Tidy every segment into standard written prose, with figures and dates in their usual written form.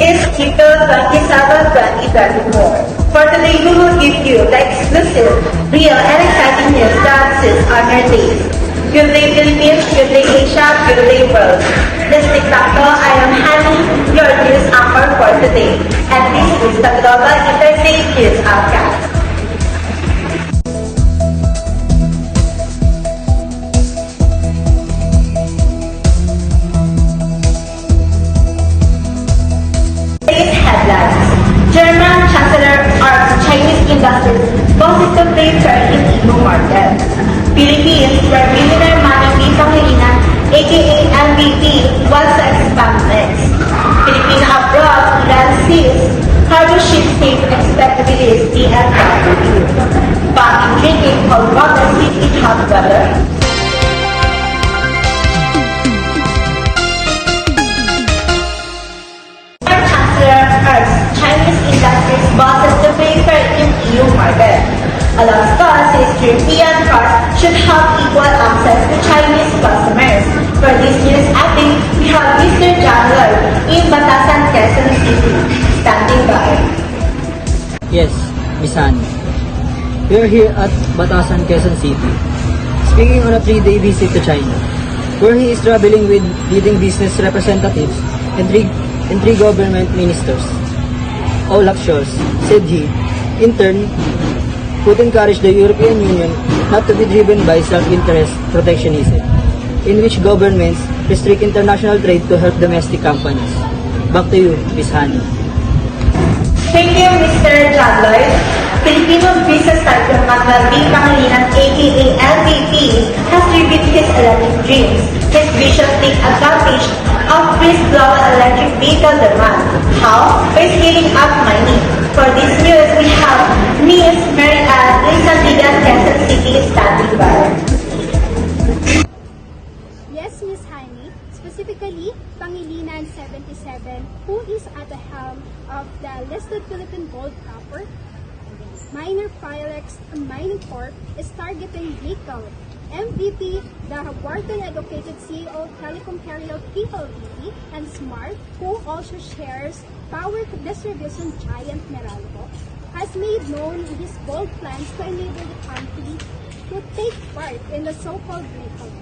is April 27, 2024. For today, we will give you the exclusive, real, and exciting news that sits on your taste. Good day Philippines, good day Asia, good day world. This is Dr. I am Hani, your news anchor for today. And this is the Global Interstate News Outcast. Today's headlines. German Chancellor urges Chinese industries bosses to play fair in EU market. Philippines, where billionaire Manny Pangilinan, aka MVP, wants to expand next. Filipino abroad, land seas, cargo ship safe expect to release DFW. Back in drinking cold water city hot weather. Chinese industries bosses to pay fair in EU market. Along Scott says European cars should have equal access to Chinese customers. For this news update, we have Mr. John Lloyd in Batasan, Quezon City, standing by. Yes, Miss Annie. We are here at Batasan, Quezon City, speaking on a 3-day visit to China, where he is traveling with leading business representatives and three government ministers. Olaf Scholz, said he, in turn, would encourage the European Union not to be driven by self-interest protectionism, in which governments restrict international trade to help domestic companies. Back to you, Ms. Hani. Thank you, Mr. John Lloyd. Filipino business tycoon Manuel B. Pangilinan, aka LVP, has revealed his electric dreams. His vision takes advantage of this global electric vehicle demand. How? By scaling up mining. For this news, we have Ms. Mary Ann in Sandigan, Quezon City, standing by. Yes, Ms. Hani, specifically Pangilinan 77, who is at the helm of the listed Philippine Gold Copper Miner Philex Mining Corp, is targeting vehicle. MVP, the Wharton-educated CEO of Telecom Carrier PLDT, and Smart, who also shares power distribution giant Meralco, has made known his bold plans to enable the country to take part in the so-called vehicle,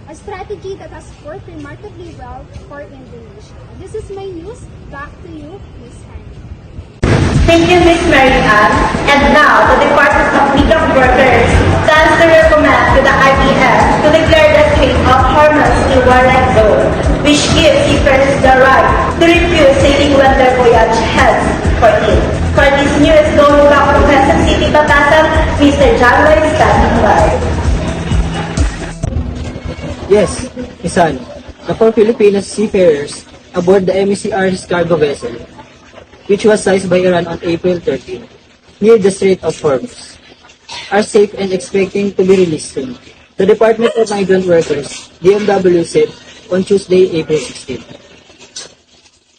a strategy that has worked remarkably well for Indonesia. This is my news. Back to you, Ms. Hani. Thank you, Ms. Mary Ann. And now, the Department of Migrant Workers stands to recommend to the IBF to declare the Strait of Hormuz a warlike zone, which gives shippers the right to refuse sailing when their voyage heads for it. For this news, going back to Quezon City, Batasan, Mr. John Lloyd standing by. Yes, Ms. Hani. The 4 Filipino seafarers aboard the MECR's cargo vessel, which was seized by Iran on April 13, near the Strait of Hormuz, are safe and expecting to be released soon. The Department of Migrant Workers, DMW, said on Tuesday, April 16.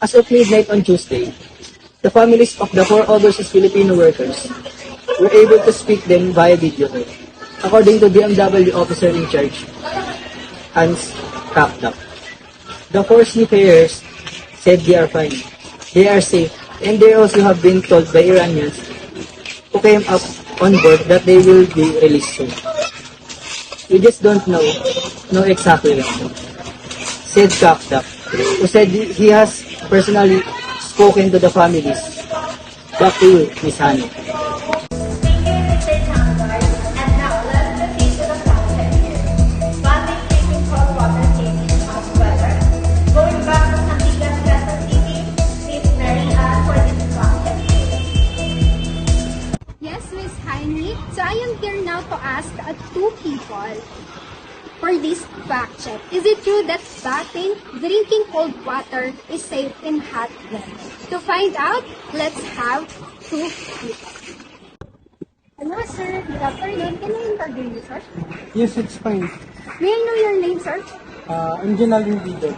As of midnight on Tuesday, the families of the 4 overseas Filipino workers were able to speak them via video call, according to DMW officer in charge, Hans Kapdak. The 4 seafarers said they are fine, they are safe, and they also have been told by Iranians who came up on board that they will be released soon. We just don't know exactly when, said Kapdak, who said he has personally spoken to the families. Back to you, Ms. Hani. Thank you, Mr. John Lloyd. And now, let's proceed to the content here. Banding drinking cold water safety hot weather. Going back to Sandigan, Quezon City, Ms. Mary Ann for this content. Yes, Ms. Hani. So I am here now to ask 2 people for this fact check. Is it true that drinking cold water is safe in hot weather? To find out, let's have 2 people. Hello, sir. Good afternoon. Can I interview you, sir? Yes, it's fine. May I know your name, sir? I'm Janalin Vido.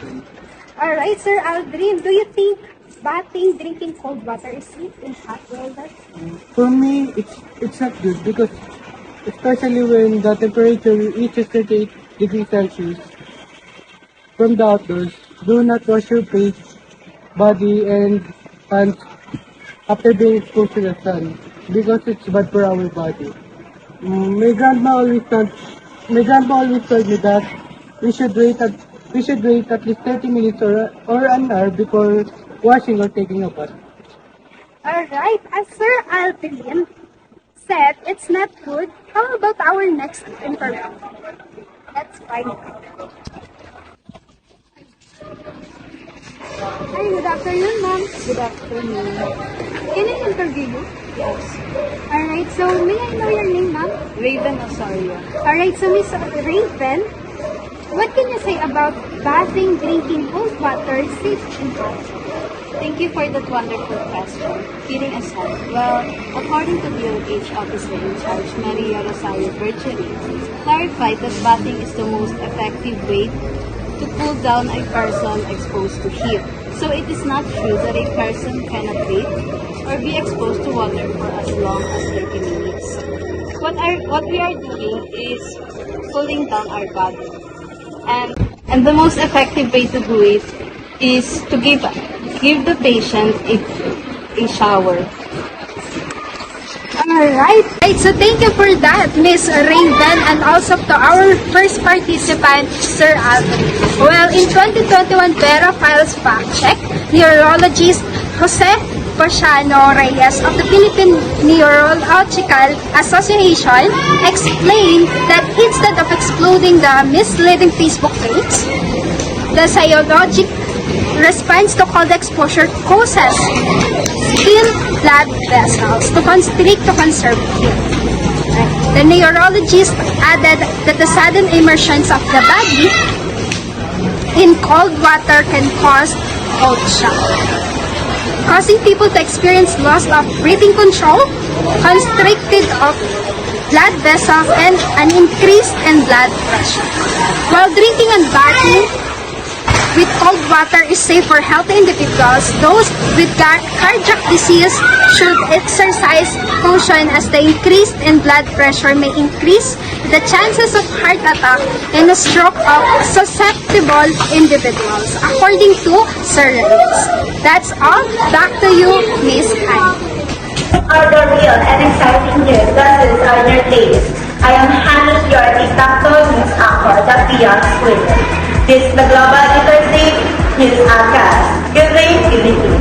Alright, sir Aldrin. Do you think drinking cold water is safe in hot weather? For me, it's not good because especially when the temperature reaches 38 degrees Celsius from the outdoors, do not wash your face, body, and and after being exposed to the sun because it's bad for our body. My grandma always told me that we should wait at least 30 minutes or an hour before washing or taking a bath. Alright, as Sir Alvin said, it's not good. How about our next interview? Let's find out. Hi, good afternoon, ma'am. Good afternoon. Can I interview you? Yes. Alright, so may I know your name, ma'am? Raven Osorio. Alright, so Miss Raven, what can you say about bathing, drinking cold water, safe and healthy? Thank you for that wonderful question. Kidding aside, well, according to DOH officer in charge, Maria Rosario Bercheri, clarified that bathing is the most effective way to cool down a person exposed to heat. So it is not true that a person cannot bathe or be exposed to water for as long as 30 minutes. What we are doing is cooling down our body. And the most effective way to do it is to give the patient a shower. Alright, so thank you for that, Miss Raven, and also to our first participant, Sir Alvin. Well, in 2021 Vera Files Fact Check, neurologist Jose Cosiano Reyes of the Philippine Neurological Association explained that instead of exploding the misleading Facebook page, the physiologic response to cold exposure causes skin blood vessels to constrict to conserve heat. The neurologist added that the sudden immersions of the body in cold water can cause cold shock, causing people to experience loss of breathing control, constricted of blood vessels, and an increase in blood pressure. While drinking and bathing with cold water is safe for healthy individuals, those with cardiac disease should exercise caution as the increase in blood pressure may increase the chances of heart attack and a stroke of susceptible individuals, according to Sir Reyes. That's all. Back to you, Miss Anne. Are the real and exciting news buses on your days. I am Hannah, your de-facto news anchor, the Beyond Squid. This is the Global Interstate News Outcast. Good day, Philippines.